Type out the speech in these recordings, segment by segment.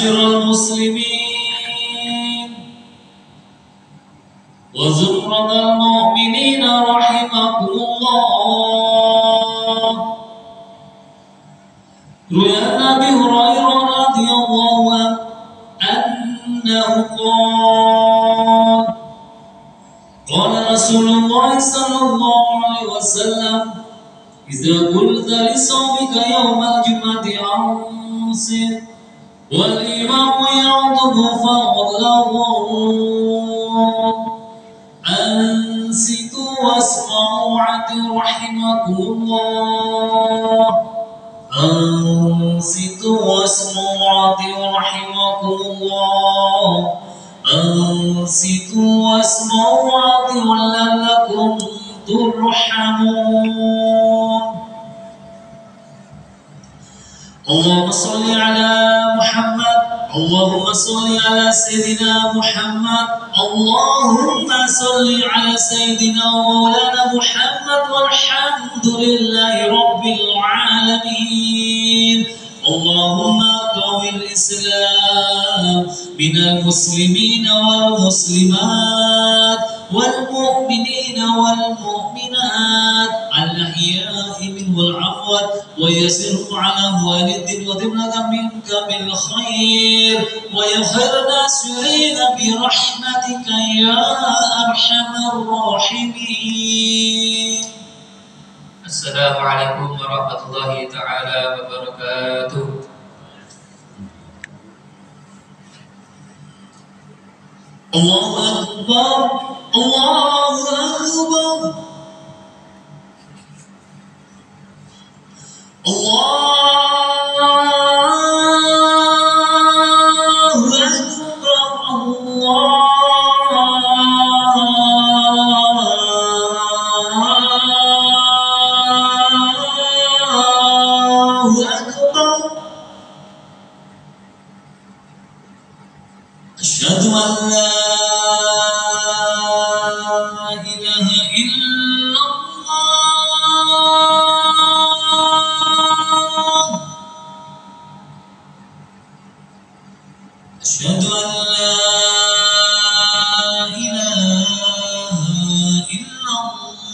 معاشر المسلمين وزمرة المؤمنين رحمكم الله. روي عن أبي هريرة رضي الله عنه أنه قال رسول الله صلى الله عليه وسلم: إذا قلت لصومك يوم الجمعة أنصت والإمام يخطب فقل له: أنصتوا واسمعوا واعتدوا رحمكم الله. أنصتوا واسمعوا واعتدوا رحمكم الله. أنصتوا واسمعوا واعتدوا لعلكم ترحمون. اللهم صل على محمد. اللهم صل على سيدنا محمد. اللهم صل على سيدنا ومولانا محمد والحمد لله رب العالمين. اللهم قوي الإسلام من المسلمين والمسلمات والمؤمنين والمؤمنات الأحياء منه والأموات ويسرهم على أموال الدين وذمة منك بالخير ويا خير الناصرين برحمتك يا أرحم الراحمين. السلام عليكم ورحمة الله تعالى وبركاته. الله أكبر. الله أكبر. الله أكبر. أشهد أن لا إله إلا الله. أشهد أن لا إله إلا الله.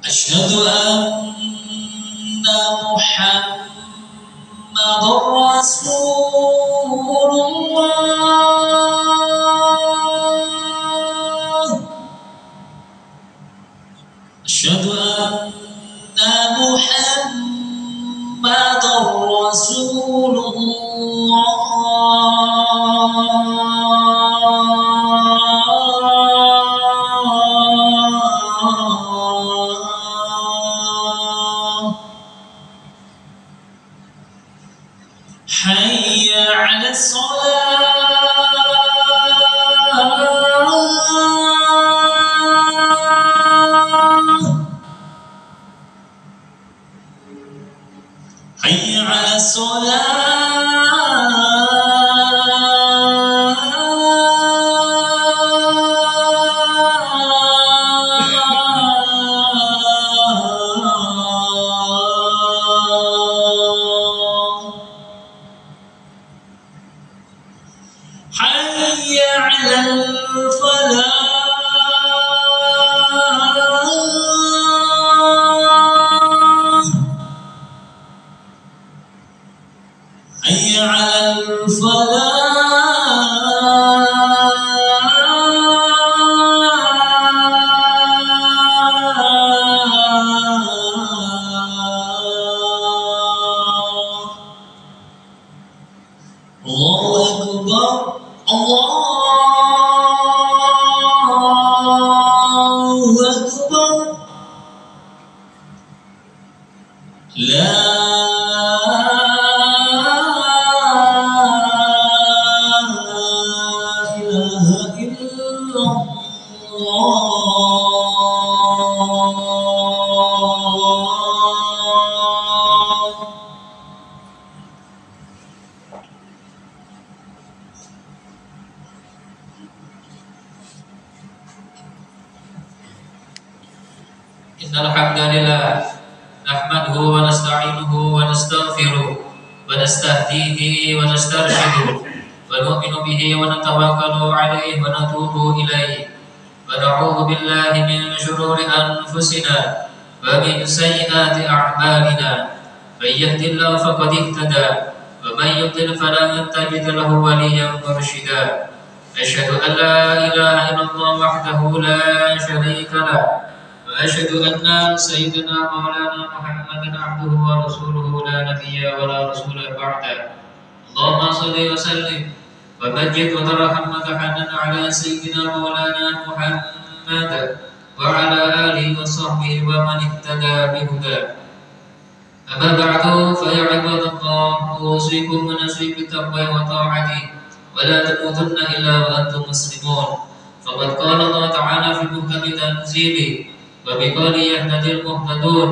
أشهد أن محمد رسول الله. أشهد أن محمد رسول الله. حي على الصلاة. حي على حي على الفلاح. حي على الفلاح. الله أكبر. الله أكبر. لا إله إلا الله. Innal hamdalillah nahmaduhu wa nasta'inuhu wa nastaghfiruh wa nastahdihi wa nastarshiduh wa nu'minu bihi wa natawakkalu 'alaihi wa natubu ilaihi wa na'udzu billahi min shururi anfusina wa min sayyiati a'malina may yahdihillahu faqad ihtada wa may yudlil falan tajid lahu waliyyan mursyida. Asyhadu an la ilaha illallah wahdahu la syarika lah وأشهد أن سيدنا مولانا محمدا عبده ورسوله لا نبي ولا رسول بعده. اللهم صل وسلم ومجد وترحم وتحنن على سيدنا مولانا محمد وعلى آله وصحبه ومن اهتدى بهداه. أما بعد فيا عباد الله أوصيكم ونفسي بالتقوى وطاعته ولا تموتن إلا وأنتم مسلمون. فقد قال الله تعالى في محكم تنزيله وبقوله يهتدي المهتدون.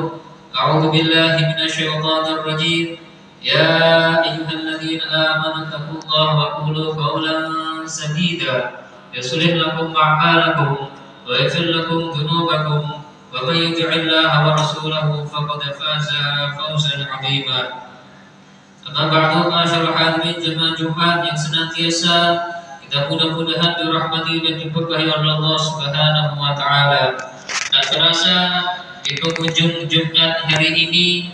أعوذ بالله من الشيطان الرجيم. يا أيها الذين آمنوا اتقوا الله وقولوا قولا سديدا يصلح لكم أعمالكم ويغفر لكم ذنوبكم ومن يطع الله ورسوله فقد فاز فوزا عظيما. Amma ba'du, masyaallah hadirin jemaah Jumat yang senantiasa kita mudah-mudahan dirahmati dan diberkahi oleh Allah Subhanahu wa taala. Tak terasa di penghujung Jumat hari ini,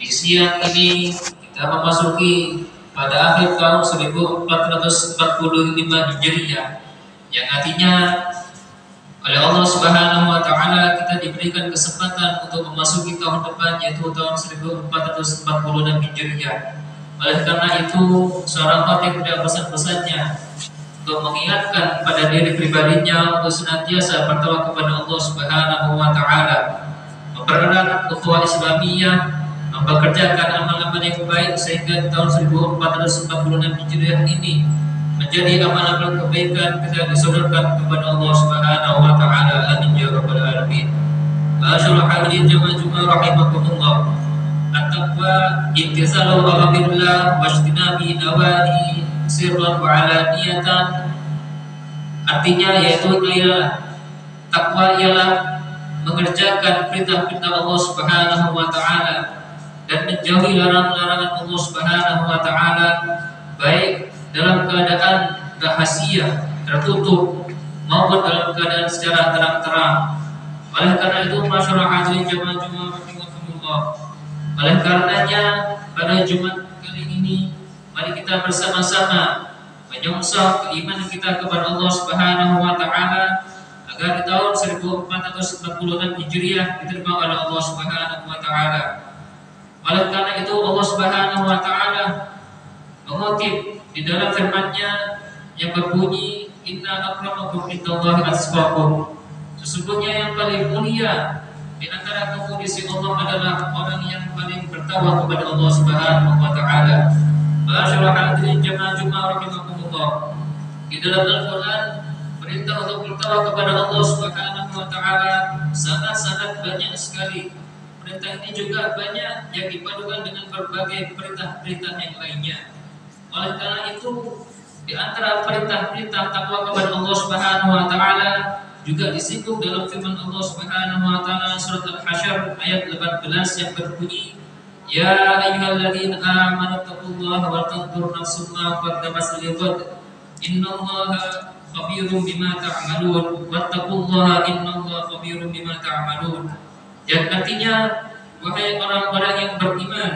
di siang ini kita memasuki pada akhir tahun 1445 Hijriah, yang artinya oleh Allah Subhanahu wa taala kita diberikan kesempatan untuk memasuki tahun depan, yaitu tahun 1446 Hijriah. Oleh karena itu, seorang khatib tidak bosan-bosannya untuk mengingatkan pada diri pribadinya untuk senantiasa bertawakal kepada Allah Subhanahu wa taala, mempererat ukhuwah Islamiyah, mempekerjakan amal-amal yang baik sehingga tahun 1446 Hijriah ini menjadi amal-amal kebaikan kita disodorkan kepada Allah Subhanahu wa taala. Amin ya rabbal alamin. Masyaallah hadirin jemaah Jumat rahimakumullah. At-taqwa imtithalu awamirillah wa ijtinabi nawahi sirran wa alaniyatan. Artinya yaitu ialah takwa ialah mengerjakan perintah-perintah Allah Subhanahu wa taala dan menjauhi larangan-larangan Allah Subhanahu wa taala, baik dalam keadaan rahasia tertutup maupun dalam keadaan secara terang-terang. Oleh karena itu, masyaallah hadirin jemaah rahimakumullah, oleh karenanya pada Jumat kali ini mari kita bersama-sama menyongsong keimanan kita kepada Allah Subhanahu wa taala agar di tahun 1446 Hijriah diterima oleh Allah Subhanahu wa taala. Oleh karena itu Allah Subhanahu wa taala mengutip di dalam firman-Nya yang berbunyi, inna akramakum indallahi atqakum. Sesungguhnya yang paling mulia di antara kamu di sisi Allah adalah orang yang paling bertakwa kepada Allah Subhanahu wa taala. Masyaallah hadirin jemaah Jumat rahimakumullah. Di dalam Al-Qur'an perintah untuk bertakwa kepada Allah Subhanahu wa taala sangat-sangat banyak sekali. Perintah ini juga banyak yang dipadukan dengan berbagai perintah-perintah yang lainnya. Oleh karena itu, di antara perintah-perintah takwa kepada Allah Subhanahu wa taala juga disinggung dalam firman Allah Subhanahu wa taala surat Al-Hasyr ayat 18 yang berbunyi, ya ayyuhalladzina amanu taqullaha wa tanzur nafsum ma qaddamat lighad innallaha khabirum bima ta'malun wattaqullaha innallaha khabirum bima ta'malun. Yang artinya, wahai orang-orang yang beriman,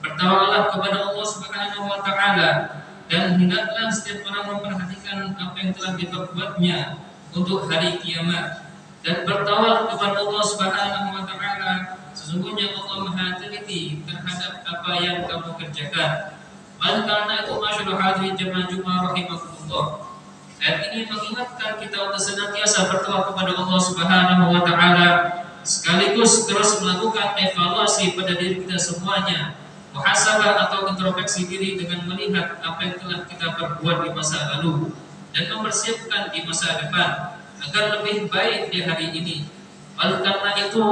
bertawakallah kepada Allah Subhanahu wa taala dan hendaklah setiap orang memperhatikan apa yang telah diperbuatnya untuk hari kiamat, dan bertawakal kepada Allah Subhanahu wa taala. Sesungguhnya Allah Maha teliti terhadap apa yang kamu kerjakan. Oleh karena itu, masyaallah hadirin jemaah Jumat rahimakumullah, ayat ini mengingatkan kita untuk senantiasa bertawakal kepada Allah Subhanahu wa taala, sekaligus terus melakukan evaluasi pada diri kita semuanya, muhasabah atau introspeksi diri dengan melihat apa yang telah kita perbuat di masa lalu dan mempersiapkan di masa depan agar lebih baik di hari ini. Oleh karena itu,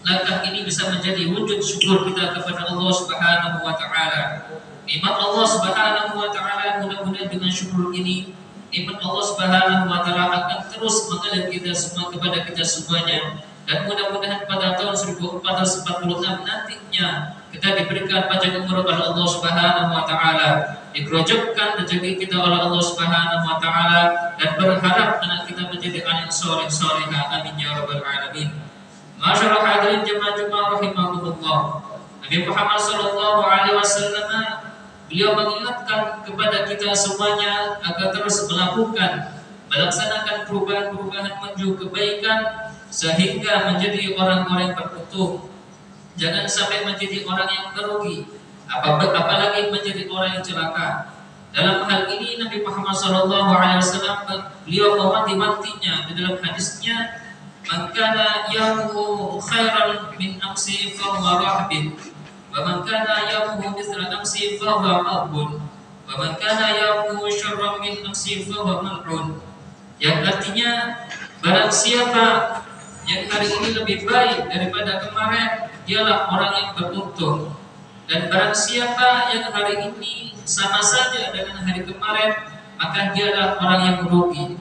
langkah ini bisa menjadi wujud syukur kita kepada Allah Subhanahu wa taala. Nikmat Allah Subhanahu wa taala, mudah-mudahan dengan syukur ini nikmat Allah Subhanahu wa taala akan terus mengalir kita semua kepada kita semuanya Dan mudah-mudahan pada tahun 1446 nantinya kita diberikan panjang umur oleh Allah Subhanahu wa taala, dikerojokkan rezeki kita oleh Allah Subhanahu wa taala, dan berharap anak kita menjadi anak soleh solehah. Amin ya rabbal alamin. Masyaallah hadirin jemaah Jumat rahimahumullah. Nabi Muhammad sallallahu alaihi wasallam beliau mengingatkan kepada kita semuanya agar terus melaksanakan perubahan-perubahan menuju kebaikan sehingga menjadi orang-orang yang beruntung. Jangan sampai menjadi orang yang merugi, apalagi menjadi orang yang celaka. Dalam hal ini Nabi Muhammad SAW beliau mewanti-wantinya di dalam hadisnya, "Man kana yamu khairan min amsi fa huwa rahbin, wa man kana yamu mithla amsi fa huwa mabun, wa man kana yamu syarran min amsi fa huwa mal'un." Yang artinya, barang siapa yang hari ini lebih baik daripada kemarin, dialah orang yang beruntung. Dan barang siapa yang hari ini sama saja dengan hari kemarin, maka dialah orang yang merugi.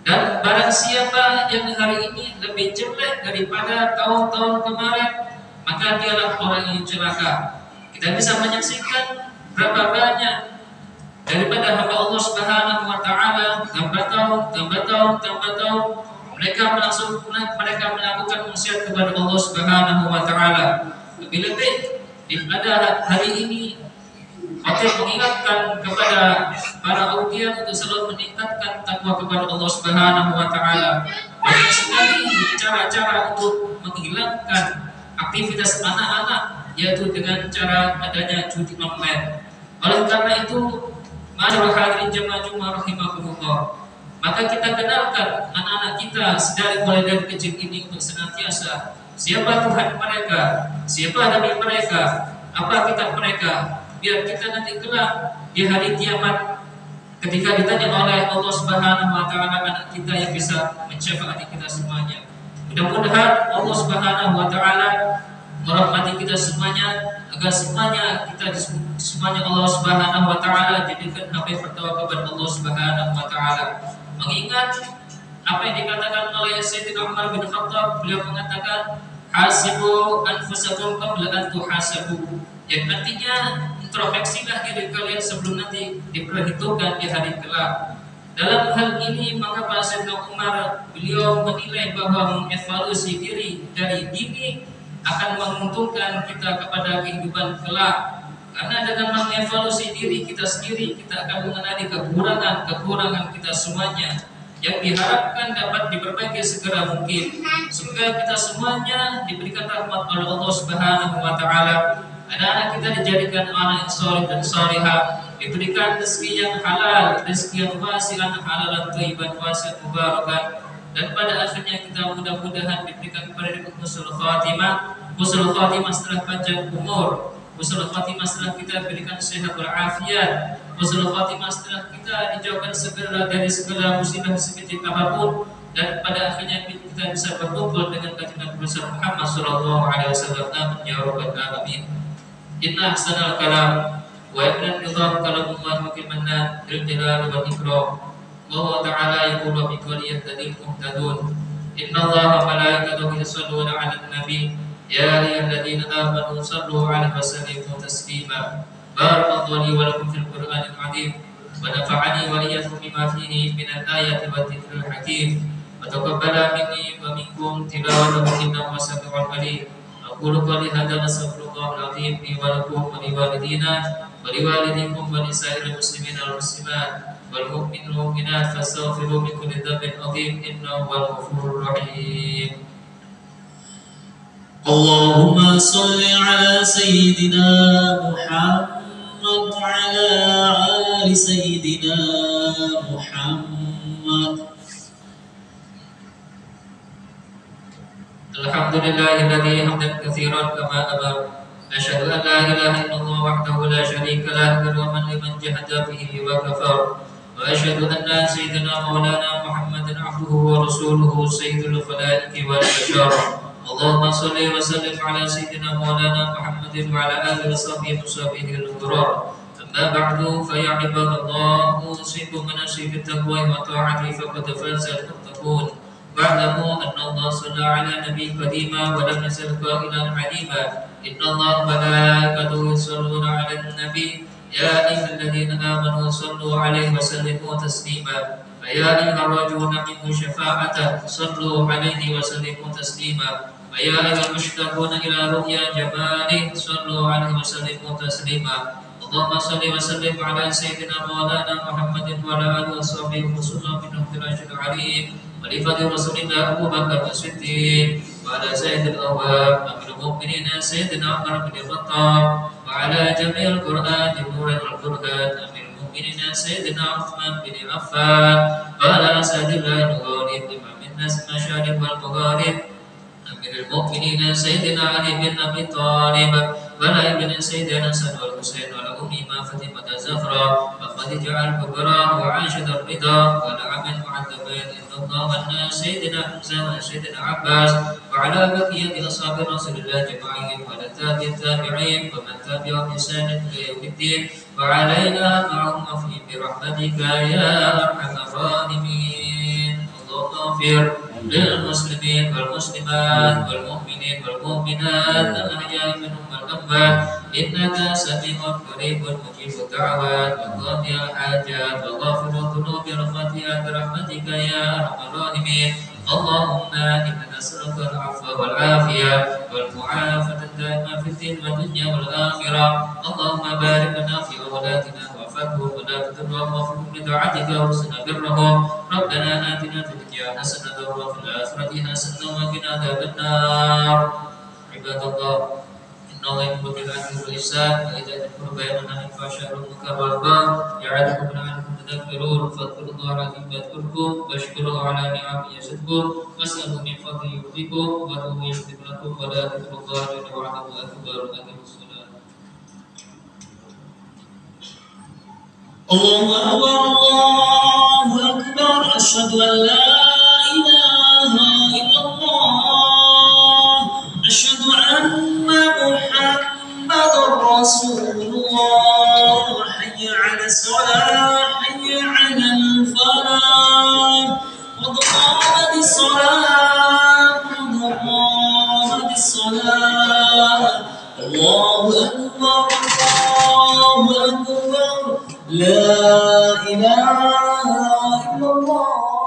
Dan barang siapa yang hari ini lebih jelek daripada tahun-tahun kemarin, maka dialah orang yang celaka. Kita bisa menyaksikan berapa banyak daripada hamba Allah Subhanahu wa taala tambah tahun mereka melakukan maksiat kepada Allah Subhanahu wa taala. Lebih-lebih pada hari ini Khatib mengingatkan kepada para audien untuk selalu meningkatkan takwa kepada Allah Subhanahu wa taala. Banyak sekali cara-cara untuk menghilangkan aktivitas anak-anak, yaitu dengan cara adanya judi online. Oleh karena itu, masyaallah hadirin jemaah Jumat rahimahumullah, maka kita kenalkan anak-anak kita mulai dari kecil ini untuk senantiasa siapa Tuhan mereka, siapa Nabi mereka, apa kitab mereka, biar kita nanti kelak di hari kiamat ketika ditanya oleh Allah Subhanahu wa taala, anak kita yang bisa mensyafa'ati kita semuanya. Mudah-mudahan Allah Subhanahu wa taala merahmati kita semuanya, agar semuanya Allah Subhanahu wa taala jadikan apa yang bertawakal kepada Allah Subhanahu wa taala. Mengingat apa yang dikatakan oleh Sayyidina Umar bin Khattab, beliau mengatakan, "Hasibu anfusakum qabla an tuhasabu." Yang artinya, introspeksilah diri kalian sebelum nanti diperhitungkan di hari kelak. Dalam hal ini, maka Pak Sayyidina Umar beliau menilai bahwa mengevaluasi diri dari dini akan menguntungkan kita kepada kehidupan kelak. Karena dengan mengevaluasi diri kita sendiri, kita akan mengenali kekurangan kita semuanya, yang diharapkan dapat diperbaiki segera mungkin, sehingga kita semuanya diberikan rahmat oleh Allah Subhanahu wa taala. Anak-anak kita dijadikan anak yang soleh dan solehah, diberikan rezeki yang halal, rezeki yang wasi'an, halalan thayyiban wasi'an mubarakan, dan pada akhirnya kita mudah-mudahan diberikan kepada husnul khatimah setelah panjang umur, husnul khatimah setelah kita diberikan sehat walafiat, husnul khatimah setelah kita dijauhkan segera dari segala musibah sekecil apapun, dan pada akhirnya kita bisa berkumpul dengan kanjeng Nabi Muhammad sallallahu alaihi wasallam. Amin ya rabbal alamin. Inna ahsanal kalam wa ibnan nizam kalamullah wa kimanna bil jalal wal ikram. Allah ta'ala yaqulu bi qawli yahtadil muhtadun. Inna Allaha wa malaikatahu yusalluna 'alan nabi ya ayyuhalladzina amanu sallu 'alaihi wa sallimu taslima. Barakallahu li wa lakum fil Qur'anil 'azim wa nafa'ani wa iyyakum bima fihi minal ayati wat dhikril hakim. Wa taqabbala minni wa minkum tilawatahu innahu was-sami'ul 'alim. Aqulu qawli hadza astaghfirullahal 'azim li wa lakum wa liwalidina wa liwalidikum wa lisa'iril muslimina wal muslimat wal mu'minina wal mu'minat fastaghfiru min kulli dhanbin 'azim innahu huwal ghafurur rahim. Allahumma shalli ala sayyidina Muhammad wa ala ali sayyidina Muhammad. Alhamdulillahilladzi hamdan katsiran kama amara. Asyhadu an la ilaha illallah wahdahu la syarika lah wa man liman jahada bihi wa kafar. Wa asyhadu anna sayyidina maulana Muhammadan abduhu wa rasuluhu sayyidul khalaiqi wal bashar. Allahumma shalli wa sallim ala sayyidina maulana Muhammadin wa ala alihi wa sahbihi al-mubarak. Amma ba'du fa ya ibadallah, usikum bi nasibi taqwa wa ta'ati faqad faza al-muttaqun. واعلموا أن الله صلى على نبي قديما ولم يزل قائلا عليما إن الله وملائكته يصلون على النبي يا أيها الذين آمنوا صلوا عليه وسلموا تسليما فيا أيها الراجون منه شفاعة صلوا عليه وسلموا تسليما ويا أيها المشتاقون إلى رؤيا جماله صلوا عليه وسلموا تسليما اللهم صل وسلم على سيدنا مولانا محمد وعلى آله وصحبه وسلم منهم الأجر العليم ولفضل رسول الله أبو بكر الصديق وعلى سيد الأواب أمير المؤمنين سيدنا عمر بن الخطاب وعلى جميع القرآن نور القرآن أمير المؤمنين سيدنا عثمان بن عفان وعلى أسد الله الغالب إمام الناس المشارق والمغارب أمير المؤمنين سيدنا علي بن أبي طالب وعلى ابن سيدنا حسن والحسين وعلى أمهما فاطمة الزهراء وخديجة الكبرى وعائشة الرضا وعلى عم المعذبين إن الله والناس سيدنا حمزة وسيدنا عباس وعلى بقية أصحاب رسول الله أجمعين وعلى التابعين ومن تبعهم بإحسان إلى يوم الدين وعلينا معهم وفيهم برحمتك يا أرحم الراحمين اللهم اغفر للمسلمين والمسلمات والمؤمنين والمؤمنات الأحياء منهم والأموات إنك سميع قريب مجيب الدعوات وقاضي الحاجات وغافر الذنوب برحمتك يا أرحم الراحمين اللهم إنا نسألك العفو والعافية والمعافاة الدائمة في الدين والدنيا والآخرة اللهم بارك لنا في أولادنا وفقهم ولا تضرهم وفقهم لطاعتك وحسن برهم ربنا آتنا في الدنيا حسنة وفي الآخرة حسنة وقنا عذاب النار عباد الله إن الله يأمر بالعدل والإحسان وإيتاء ذي القربى وينهى عن الفحشاء والمنكر والبغي يعظكم لعلكم تذكرون فاذكروا الله العظيم يذكركم واشكروه على نعمه يزدكم واسألوا من فضله يؤتكم وادعوه يستجب لكم ولا تذكروا الله جل وعلا أكبر أقيموا الصلاة الله أكبر الله أكبر أشهد أن لا إله إلا الله أشهد أن محمد رسول الله حي على الصلاة حي على الفلاح قد قامت الصلاة قد قامت الصلاة الله أكبر الله أكبر لا إله إلا الله